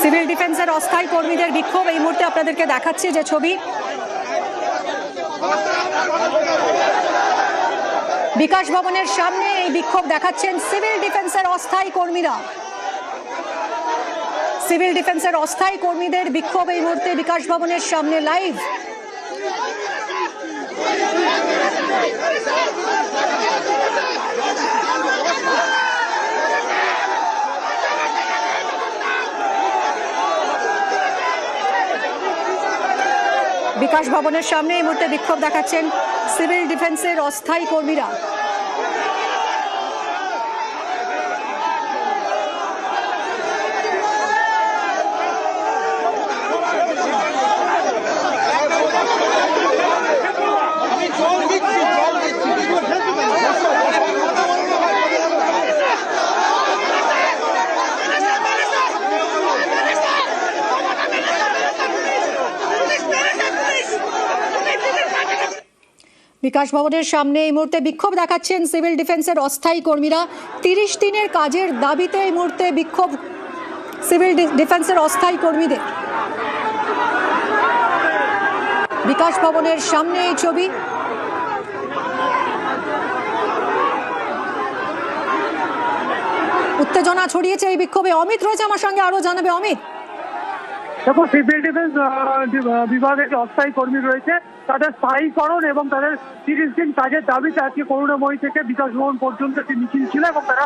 Civil ডিফেন্সের অস্থায়ী কর্মীদের বিক্ষোভ এই মুহূর্তে আপনাদেরকে দেখাচ্ছে যে ছবি। বিকাশ ভবনের সামনে এই বিক্ষোভ দেখাচ্ছেন সিভিল ডিফেন্সের অস্থায়ী কর্মীরা। সিভিল ডিফেন্সের অস্থায়ী কর্মীদের বিক্ষোভ এই মুহূর্তে বিকাশ ভবনের সামনে লাইভ। বিকাশ ভবনের সামনে এই মুহূর্তে বিক্ষোভ দেখাচ্ছেন সিভিল ডিফেন্সের অস্থায়ী কর্মীরা। বিকাশ ভবনের সামনে এই মুহূর্তে বিক্ষোভ দেখাচ্ছেন সিভিল ডিফেন্সের অস্থায়ী কর্মীরা। 30 দিনের কাজের দাবিতে এই মুহূর্তে বিক্ষোভ সিভিল ডিফেন্সের অস্থায়ী কর্মীদের। বিকাশ ভবনের সামনে এই ছবি। উত্তেজনা ছড়িয়েছে এই বিক্ষোভে। অমিত রয়েছে আমার সঙ্গে, আরো জানাবে অমিত। দেখো, সিভিল ডিফেন্স বিভাগের যে অস্থায়ী কর্মী রয়েছে তাদের স্থায়ীকরণ এবং তাদের 30 দিন কাজের দাবিতে আজকে করুণাময়ী থেকে বিকাশ ভবন পর্যন্ত একটি মিছিল ছিল এবং তারা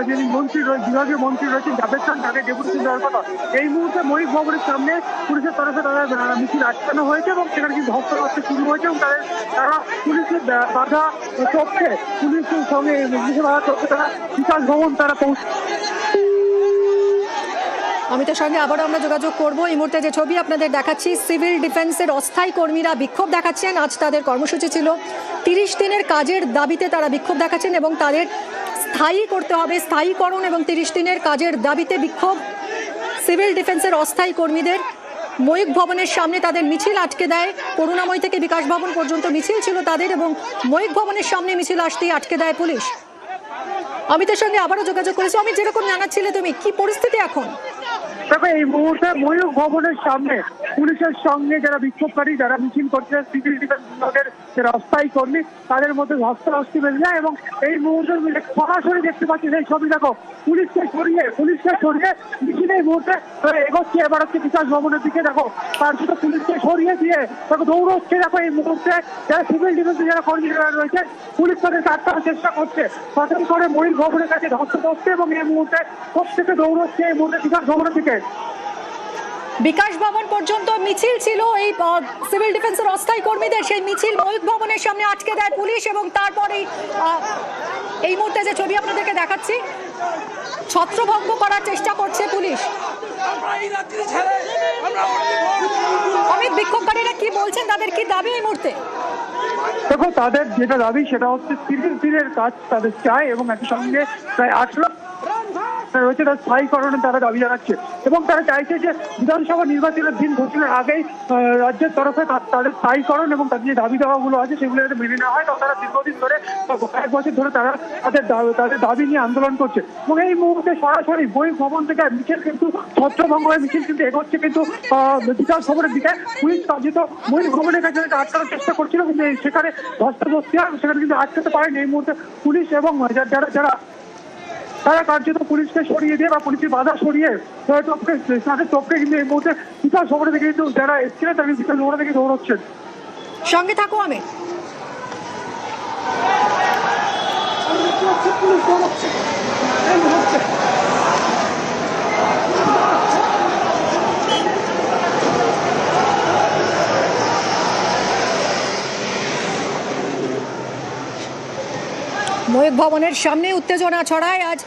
যিনি মন্ত্রী বিভাগীয় মন্ত্রী রয়েছেন জাভেদ খান তাকে ডেপুটেশন দেওয়ার কথা। এই মুহূর্তে ময়ূখ ভবনের সামনে পুলিশের তরফে তারা মিছিল আটকানো হয়েছে এবং সেখানে কিন্তু ধস্তাধস্তি শুরু হয়েছে এবং তারা পুলিশের বাধা টপকে পুলিশের সঙ্গে পুলিশের বাধা টপকে তারা বিকাশ ভবন তারা পৌঁছে। অমিতের সঙ্গে আবারও আমরা যোগাযোগ করব। এই মুহূর্তে যে ছবি আপনাদের দেখাচ্ছি, সিভিল ডিফেন্সের অস্থায়ী কর্মীরা বিক্ষোভ দেখাচ্ছেন। আজ তাদের কর্মসূচি ছিল 30 দিনের কাজের দাবিতে তারা বিক্ষোভ দেখাচ্ছেন এবং তাদের স্থায়ী করতে হবে, স্থায়ীকরণ এবং 30 দিনের কাজের দাবিতে বিক্ষোভ সিভিল ডিফেন্সের অস্থায়ী কর্মীদের। ময়ূখ ভবনের সামনে তাদের মিছিল আটকে দেয়। করুণাময়ী থেকে বিকাশ ভবন পর্যন্ত মিছিল ছিল তাদের এবং ময়ূখ ভবনের সামনে মিছিল আসতেই আটকে দেয় পুলিশ। অমিতের সঙ্গে আবারও যোগাযোগ করেছি। অমিত, যেরকম জানাচ্ছিলে তুমি, কি পরিস্থিতি এখন? তবে এই মুহূর্তে ময়ূখ ভবনের সামনে পুলিশের সঙ্গে যারা বিক্ষোভকারী যারা মিছিল করছে সিভিল ডিফেন্স বিভাগের যারা অস্থায়ী কর্মী তাদের মধ্যে ধস্তাধস্তি বেঁধে যায় এবং এই মুহূর্তে সরাসরি দেখতে পাচ্ছি সেই ছবি। দেখো, পুলিশকে সরিয়ে মিছিল এই মুহূর্তে এগোচ্ছে। এবার হচ্ছে বিকাশ ভবনের দিকে। দেখো, তার সাথে পুলিশকে সরিয়ে দিয়ে দেখো দৌড়চ্ছে। দেখো, এই মুহূর্তে যারা সিভিল ডিফেন্সের যারা কর্মীরা রয়েছে পুলিশ তাদের আটকানোর চেষ্টা করছে। হঠাৎ করে ময়ূখ ভবনের কাছে ধস্তাধস্তি এবং এই মুহূর্তে প্রত্যেকে দৌড়চ্ছে এই মুহূর্তে বিকাশ ভবনের দিকে। বিকাশ ভবন পর্যন্ত মিছিল ছিল এই সিভিল ডিফেন্সের অস্থায়ী কর্মীদের। সেই মিছিল ময়ূখ ভবনের সামনে আটকে দেয় পুলিশ এবং তারপরেই এই মুহূর্তে যে ছবি আপনাদেরকে দেখাচ্ছি, ছত্রভঙ্গ করার চেষ্টা করছে পুলিশ। অমিত, বিক্ষোভকারীরা কি বলছেন, তাদের কি দাবি এই মুহূর্তে? দেখো, তাদের যেটা দাবি সেটা হচ্ছে 30 দিনের কাজ তাদের চায় এবং একই সঙ্গে প্রায় 8 লাখ রয়েছে তার স্থায়ীকরণে তারা দাবি জানাচ্ছে এবং তারা চাইছে যে বিধানসভা নির্বাচনের দিন ঘোষণার আগেই রাজ্যের তরফে তাদের স্থায়ীকরণ এবং তাদের যে দাবি দাওয়াগুলো আছে সেগুলো যাতে মেনে নেওয়া হয়। তো তারা দীর্ঘদিন ধরে কয়েক বছর ধরে তারা তাদের দাবি নিয়ে আন্দোলন করছে এবং এই মুহূর্তে সরাসরি ময়ূখ ভবন থেকে মিছিল কিন্তু ছত্রভঙ্গ হয়ে মিছিল কিন্তু এগোচ্ছে কিন্তু বিকাশ ভবনের দিকে। পুলিশ কার্যত ময়ূখ ভবনের কাছে আটকানোর চেষ্টা করছিল কিন্তু সেখানে ধস্তাধস্তি হয়, সেখানে কিন্তু আটকাতে পারেনি এই মুহূর্তে পুলিশ এবং তারা কার্যত পুলিশকে সরিয়ে দিয়ে বা পুলিশের বাধা সরিয়ে তাদের টপকে কিন্তু এই মুহূর্তে বিকাশ ভবনে থেকে কিন্তু যারা এসেছিলেন তারা বিকাশ ভবনে থেকে দৌড়চ্ছেন। সঙ্গে থাকো আমি। ময়ূখ ভবনের সামনে উত্তেজনা ছড়ায়। আজ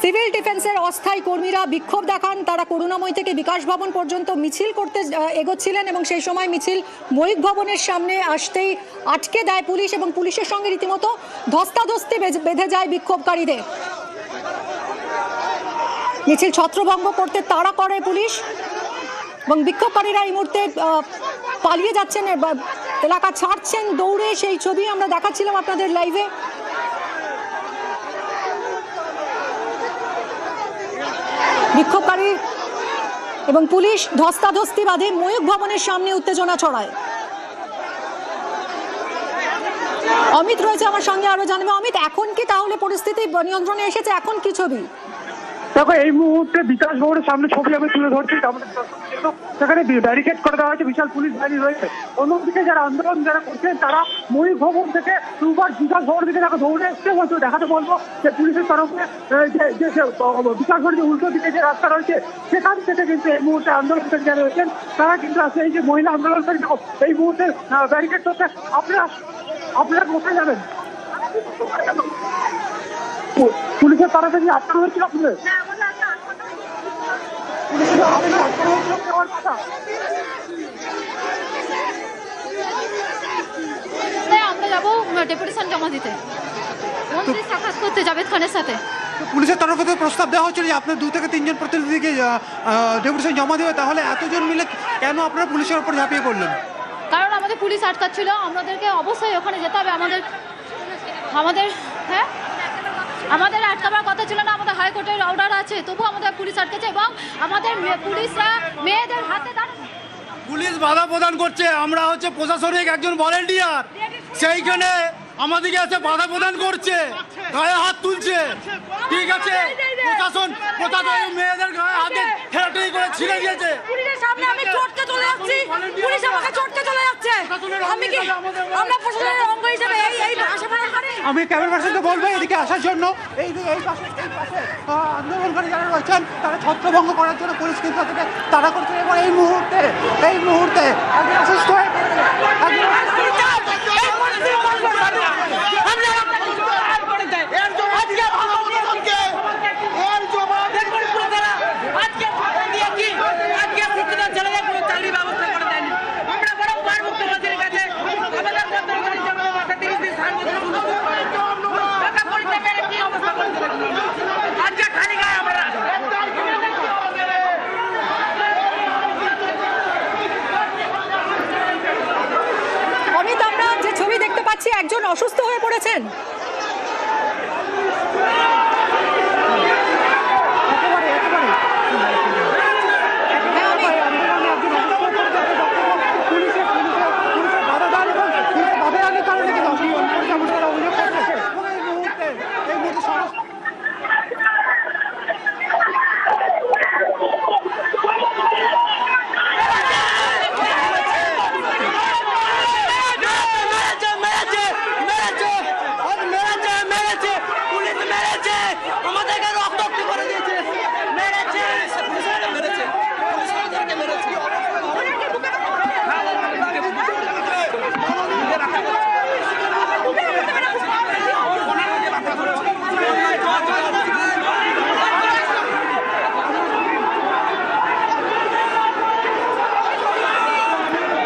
সিভিল ডিফেন্সের অস্থায়ী কর্মীরা বিক্ষোভ দেখান। তারা করুণাময়ী থেকে বিকাশ ভবন পর্যন্ত মিছিল করতে এগোচ্ছিলেন এবং সেই সময় মিছিল ময়ূখ ভবনের সামনে আসতেই আটকে দেয় পুলিশ এবং পুলিশের সঙ্গে রীতিমতো ধস্তাধস্তি বেঁধে যায় বিক্ষোভকারীদের। মিছিল ছত্রভঙ্গ করতে তাড়া করে পুলিশ এবং বিক্ষোভকারীরা এই মুহূর্তে পালিয়ে যাচ্ছেন, এলাকা ছাড়ছেন দৌড়ে। সেই ছবি আমরা দেখাচ্ছিলাম আপনাদের লাইভে। বিক্ষোভকারী এবং পুলিশ ধস্তাধস্তি বাঁধে ময়ূখ ভবনের সামনে উত্তেজনা ছড়ায়। অমিত রয়েছে আমার সঙ্গে, আরো জানবো। অমিত, এখন কি তাহলে পরিস্থিতি নিয়ন্ত্রণে এসেছে? এখন কি ছবি? দেখো, এই মুহূর্তে বিকাশ ভবনের সামনে ছবি আমি তুলে ধরছি। সেখানে ব্যারিকেড করে দেওয়া হয়েছে, বিশাল পুলিশ বাহিনী রয়েছে। অন্যদিকে যারা আন্দোলন যারা করছেন তারা ময়ূর ভবন থেকে দুবার বিকাশ ভবনের দিকে তাকে দৌড়ে এসছে। বলতে দেখাতে বলবো যে পুলিশের তরফে বিকাশ ভবনের উল্টো দিকে যে রাস্তা রয়েছে সেখান থেকে কিন্তু এই মুহূর্তে আন্দোলনকারী যারা রয়েছেন তারা কিন্তু আসলে এই যে মহিলা আন্দোলনকারী এই মুহূর্তে ব্যারিকেড করছে। আপনারা কোথায় যাবেন? পুলিশের তরফে কি আটকানো হয়েছিল? আমরা যাবো ডেপুটেশন জমা দিতে, মন্ত্রী সাক্ষাৎ করতে জাভেদ খানের সাথে। পুলিশের তরফে তো প্রস্তাব দেওয়া হচ্ছিল যে আপনার 2 থেকে 3 জন প্রতিনিধিকে ডেপুটেশন জমা দেবে, তাহলে এতজন মিলে কেন আপনারা পুলিশের উপর ঝাঁপিয়ে পড়লেন? কারণ আমাদের পুলিশ আটকাচ্ছিল, আমাদেরকে অবশ্যই ওখানে যেতে হবে। আমাদের আটকাবার কথা ছিল না, আমাদের হাইকোর্টের অর্ডার আছে, তবু আমাদের পুলিশ আটকেছে এবং আমাদের পুলিশরা মেয়েদের হাতে পুলিশ বাধা প্রদান করছে। আমরা হচ্ছে প্রশাসনিক একজন ভলেন্টিয়ার, সেইখানে আমাদেরকে এসে বাধা প্রদান করছে, গায়ে হাত তুলছে। ঠিক আছে, প্রশাসন মেয়েদের গায়ে হাতে ঠেলাঠেলি করে ছিঁড়ে দিয়েছে। পুলিশের সামনে আমি চটকে চলে যাচ্ছি, পুলিশ আমাকে চটকে চলে যাচ্ছে। আমি কি আমরা প্রশাসনের অঙ্গ হিসেবে এই আশেপাশে আমি ক্যামেরা পার্সনকে বলবো এদিকে আসার জন্য। এই পাশে আন্দোলনকারী যারা রয়েছেন তারা ছত্রভঙ্গ করার জন্য পুলিশ কিন্তু তারা করছে। এবং এই মুহূর্তে একজন অসুস্থ হয়ে একজন অসুস্থ হয়ে পড়েছেন।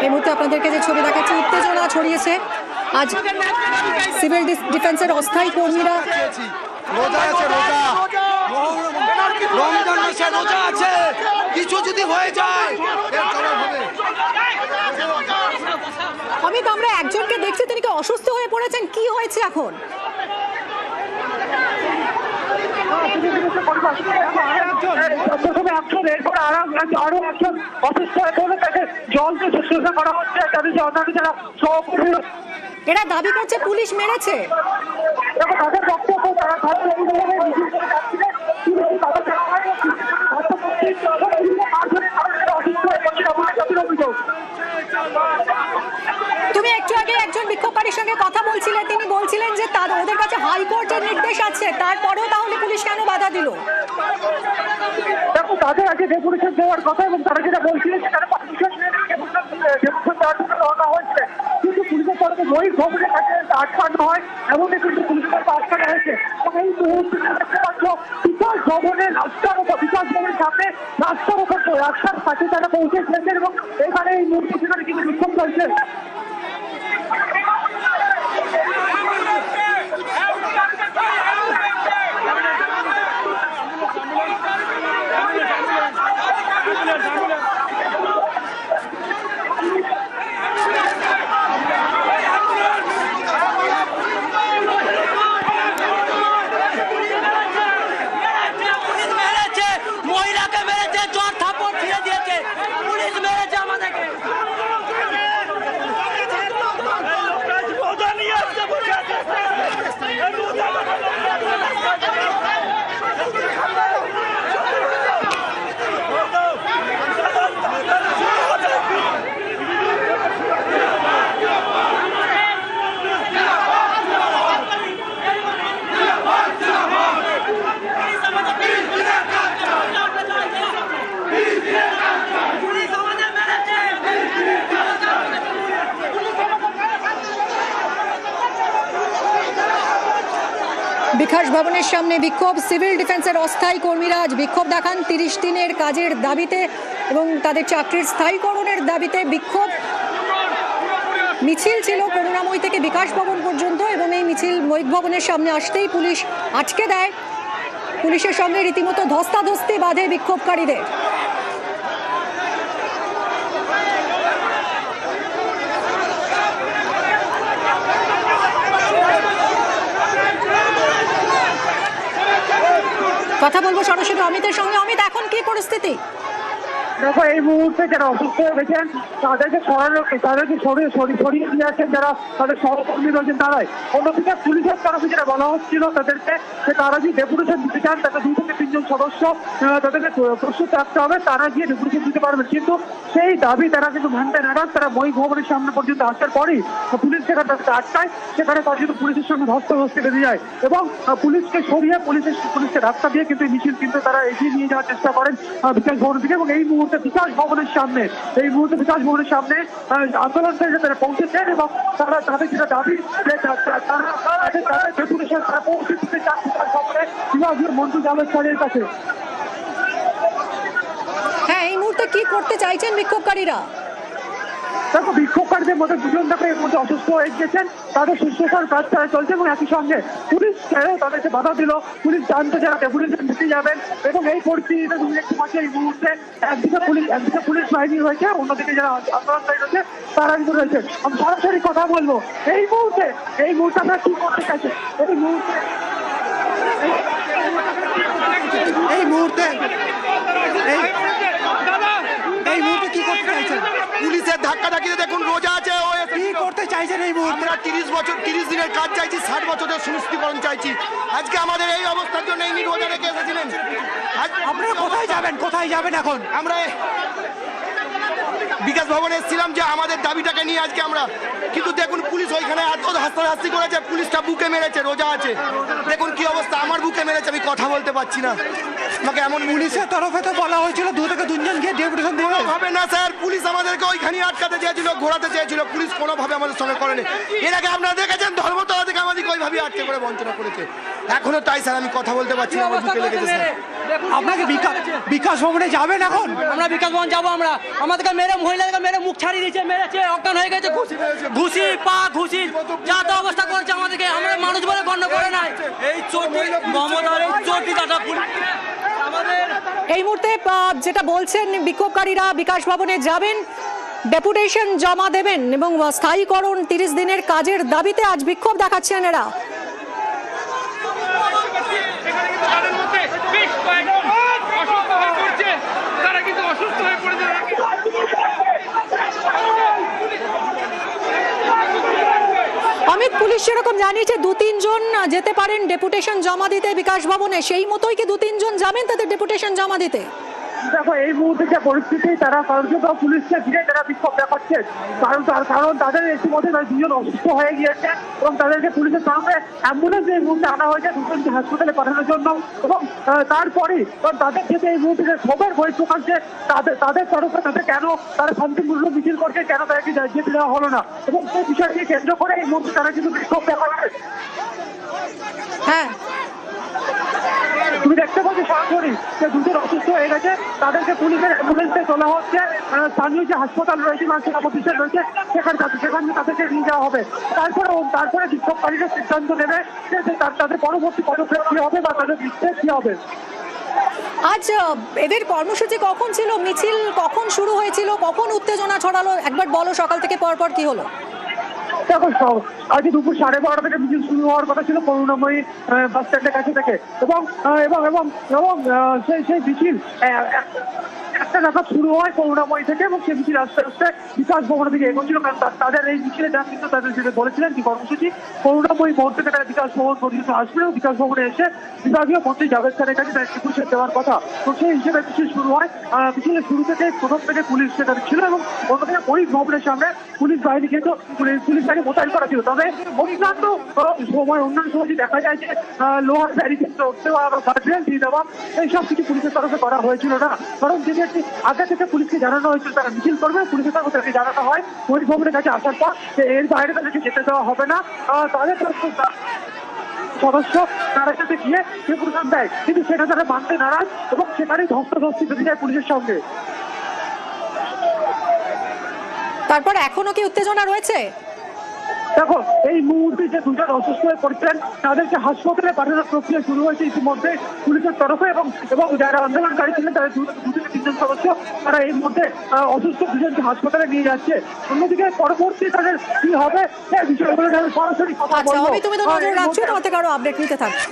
এই মুহূর্তে আপনাদেরকে যে ছবি দেখাচ্ছি, উত্তেজনা ছড়িয়েছে। আজ সিভিল ডিফেন্সের অস্থায়ী কর্মীরা কিছু যদি হয়ে যায়। অমিত, আমরা একজনকে দেখছি তিনি কি অসুস্থ হয়ে পড়েছেন, কি হয়েছে এখন? এরপর আরো একজন অসুস্থ হয়ে পড়লে তাকে জল দিয়ে শুশ্রূষা করা হচ্ছে। তাদের যে অন্যান্য যারা সহকর্মী এরা দাবি করছে পুলিশ মেরেছে। তাদের বক্তব্য তারা তুমি একটু আগে একজন বিক্ষোভকারীর সঙ্গে কথা বলছিলে, তিনি বলছিলেন যে ওদের কাছে হাইকোর্টের নির্দেশ আছে, তারপরেও তাহলে পুলিশ কেন বাধা দিল? দেখো, তাদের আগে ডেপুটেশন দেওয়ার কথা এবং তারা যেটা বলছিলেন সেখানে দেওয়া হয়েছে, কিন্তু পুলিশের তরফে ময়ূর ভবনের কাছে আটকানো হয়, এমনই কিন্তু পুলিশের তরফে আটকানো হয়েছে। এই মুহূর্তে দেখতে পাচ্ছ বিকাশ ভবনের সামনে রাস্তার কাছে তারা পৌঁছেছিলেন এবং এখানে এই মুহূর্তে সেখানে কিন্তু বিক্ষোভ চলছে। মহিলাকে মেরেছে, চর থাপ্পড় ছিঁড়ে দিয়েছে। ভবনের সামনে বিক্ষোভ, সিভিল ডিফেন্সের অস্থায়ী কর্মীরা আজ বিক্ষোভ দেখান 30 দিনের কাজের দাবিতে এবং তাদের চাকরির স্থায়ীকরণের দাবিতে বিক্ষোভ। মিছিল ছিল করুণাময়ী থেকে বিকাশ ভবন পর্যন্ত এবং এই মিছিল মৈক ভবনের সামনে আসতেই পুলিশ আটকে দেয়। পুলিশের সঙ্গে রীতিমতো ধস্তাধস্তি বাঁধে বিক্ষোভকারীদের। কথা বলবো সরাসরি অমিতের সঙ্গে। অমিত, এখন কি পরিস্থিতি? দেখো, এই মুহূর্তে যারা অসুস্থ হয়ে গেছেন তাদেরকে সরিয়ে দিয়ে আছেন যারা তাদের সহকর্মী রয়েছেন তারাই। অন্যদিকে পুলিশের তরফে যেটা বলা হচ্ছিল তাদেরকে যে তারা যে ডেপুটেশন দিতে চান তাদের 2 থেকে 3 জন সদস্য তাদেরকে প্রস্তুত রাখতে হবে, তারা গিয়ে ডেপুটেশন দিতে পারবেন। কিন্তু সেই দাবি তারা কিন্তু মানতে নারাজ। তারা মৈক ভবনের সামনে পর্যন্ত আসার পরই পুলিশ সেখানে তাদেরকে আটকায়। সেখানে তারা কিন্তু পুলিশের সঙ্গে ধস্তাধস্তি বেঁধে যায় এবং পুলিশকে সরিয়ে পুলিশকে রাস্তা দিয়ে কিন্তু মিছিল কিন্তু তারা এগিয়ে নিয়ে যাওয়ার চেষ্টা করেন বিকাশ ভবনের দিকে। এবং এই মুহূর্তে বিকাশ ভবনের সামনে আন্দোলনকারীরা তারা পৌঁছেছেন এবং তারা তাদের যেটা দাবি তারা পৌঁছে দিতে চান বিকাশ ভবনে বিভাগীয় মন্ত্রী জাভেদ খানের কাছে। হ্যাঁ, এই মুহূর্তে কি করতে চাইছেন বিক্ষোভকারীরা? দেখো, বিক্ষোভকারীদের মধ্যে 2 জন এর মধ্যে অসুস্থ হয়ে গেছেন, তাদের সুস্থতার কাজ তারা চলছে এবং একই সঙ্গে পুলিশ তাদেরকে বাধা দিল। পুলিশ জানতো যারা ডেপুটেশন দিতে যাবেন এবং এই পরিস্থিতিতে তুমি দেখতে পাচ্ছ এই মুহূর্তে একদিকে পুলিশ বাহিনী রয়েছে, অন্যদিকে যারা আন্দোলনকারী রয়েছে তারা কিন্তু রয়েছে। আমি সরাসরি কথা বলবো এই মুহূর্তে আপনারা কি করতে চাইছেন? এই মুহূর্তে কি করতে চাইছেন? পুলিশের ধাক্কাধাক্কিতে দেখুন রোজা আছে, কি করতে চাইছেন এই মুহূর্তে? আমরা 30 দিনের কাজ চাইছি, 60 বছরের সুনিশ্চিতকরণ চাইছি। আজকে আমাদের এই অবস্থার জন্য ইনি রোজা রেখে এসেছিলেন। আপনারা কোথায় যাবেন এখন? আমরা বিকাশ ভবনে এসেছিলাম যে আমাদের দাবিটাকে নিয়ে আজকে আমরা, কিন্তু দেখুন পুলিশ ওইখানে এত হাসাহাসি করেছে, পুলিশটা বুকে মেরেছে, রোজা আছে, দেখুন কি অবস্থা, আমার বুকে মেরেছে, আমি কথা বলতে পারছি না। আমাকে এমন পুলিশের তরফে তো বলা হয়েছিল 2 থেকে 3 জন গিয়ে ডেপুটেশন দেবে। হবে না স্যার, পুলিশ আমাদেরকে ওইখানে আটকাতে চেয়েছিল, ঘোরাতে চেয়েছিল, পুলিশ কোনোভাবে আমাদের সঙ্গে করেনি। এর আগে আপনারা দেখেছেন ধর্মতলা থেকে আমাদেরকে ওইভাবে আটকে করে বঞ্চনা করেছে। এখনো তাই স্যার, আমি কথা বলতে পারছি না, আমার বুকে লেগেছে স্যার। আপনাকে বিকাশ ভবনে যাবেন এখন? আমরা বিকাশ ভবন যাবো। আমাদেরকে মহিলাদেরকে মেরে মুখ ছাড়িয়ে দিয়েছে, মেরেছে, অজ্ঞান হয়ে গেছে, ঘুষি পা ঘুষি যা তা অবস্থা করেছে আমাদেরকে। আমরা মানুষ বলে গণ্য করে নাই। এই চোটি মমতার এই চোটি দাদা আমাদের এই মুহূর্তে যেটা বলছেন বিক্ষোভকারীরা বিকাশ ভবনে যাবেন, ডেপুটেশন জমা দেবেন এবং স্থায়ীকরণ 30 দিনের কাজের দাবিতে আজ বিক্ষোভ দেখাচ্ছেন এরা। অমিত, পুলিশ সেরকম জানিয়েছে 2-3 জন যেতে পারেন ডেপুটেশন জমা দিতে বিকাশ ভবনে, সেই মতোই কি 2-3 জন যাবেন তাদের ডেপুটেশন জমা দিতে? দেখো, এই মুহূর্তে যে পরিস্থিতি তারা কার্যত পুলিশকে ঘিরে তারা বিক্ষোভ দেখাচ্ছে, কারণ তাদের ইতিমধ্যে 2 জন অসুস্থ হয়ে গিয়েছে এবং তাদেরকে পুলিশের সঙ্গে অ্যাম্বুলেন্স এই মুহূর্তে আনা হয়েছে 2 জনকে হাসপাতালে পাঠানোর জন্য। এবং তারপরে তাদের থেকে এই মুহূর্তে যে খবর বই প্রকাশে তাদের তরফে তাদের কেন তারা শান্তিপূর্ণ মিছিল করছে, কেন তাদেরকে যেতে দেওয়া হলো না এবং সেই বিষয়টিকে কেন্দ্র করে এই মুহূর্তে তারা কিন্তু বিক্ষোভ দেখাচ্ছে। হ্যাঁ, তুমি দেখতে পাচ্ছ সরাসরি যে 2 জন অসুস্থ হয়ে গেছে, তাদেরকে পুলিশের অ্যাম্বুলেন্সে তোলা হচ্ছে, স্থানীয় যে হাসপাতাল রয়েছে বা সেবা প্রতিষ্ঠান রয়েছে সেখানে তাদেরকে নিয়ে যাওয়া হবে। তারপরে বিক্ষোভকারীরা সিদ্ধান্ত নেবে যে তাদের পরবর্তী পদক্ষেপ কি হবে বা তাদের বিক্ষোভ কি হবে। আজ এদের কর্মসূচি কখন ছিল, মিছিল কখন শুরু হয়েছিল, কখন উত্তেজনা ছড়ালো, একবার বলো সকাল থেকে পরপর কি হলো? দেখো, আজ দুপুর 12:30 থেকে মিছিল শুরু হওয়ার কথা ছিল করুণাময়ী বাস স্ট্যান্ডের কাছে থেকে এবং সেই মিছিল 1টা নাগাদ শুরু হয় করুণাময়ী থেকে এবং সেই মিছিল আস্তে আস্তে বিকাশ ভবনের দিকে এগোচ্ছিল। কারণ তাদের এই মিছিলে যারা কিন্তু তাদের যেটা বলেছিলেন কি কর্মসূচি করুণাময়ী মোড় থেকে তারা বিকাশ ভবন পর্যন্ত আসবে এবং বিকাশ ভবনে এসে বিভাগীয় মন্ত্রী জাভেদ খানের কাছে তাদের ডেপুটেশন দেওয়ার কথা। তো সেই হিসেবে মিছিল শুরু হয়। মিছিলের শুরু থেকে প্রথম থেকে পুলিশ সেখানে ছিল এবং অন্যদিকে মৈক ভবনের সামনে পুলিশ বাহিনী কিন্তু পুলিশ বাহিনী মোতায়েন করা ছিল। তবে অন্যান্য সময় দেখা যায় যে লোহার ব্যারিকেড দেওয়া বা গার্ডরেল দিয়ে দেওয়া এইসব কিছু পুলিশের তরফে করা হয়েছিল না। কারণ যদি আগে থেকে পুলিশকে জানানো হয়েছিল তারা মিছিল করবে, পুলিশের তরফে তাদেরকে জানানো হয় মৈক ভবনের কাছে আসার পর যে এর বাইরে তাদেরকে যেতে দেওয়া হবে না। তাদের সদস্য তারা সাথে গিয়ে সে প্রদান দেয়, কিন্তু সেটা তারা মানতে নারাজ এবং সেখানেই ধস্তাধস্তি বেঁধে যায় পুলিশের সঙ্গে। তারপর এখনো কি উত্তেজনা রয়েছে? দেখো, এই মুহূর্তে যে দুজন অসুস্থ হয়ে পড়ছেন তাদেরকে হাসপাতালে পাঠানোর প্রক্রিয়া শুরু হয়েছে ইতিমধ্যে পুলিশের তরফে, এবং যারা আন্দোলনকারী ছিলেন তাদের 2 থেকে 3 জন সদস্য তারা এই মুহূর্তে অসুস্থ দুজনকে হাসপাতালে নিয়ে যাচ্ছে। অন্যদিকে পরবর্তী তাদের কি হবে সেই বিষয়গুলো সরাসরি কথা আচ্ছা, বলবো। আমি তুমি তো নজর রাখছো, তোমার থেকে আরো আপডেট নিতে থাকছো।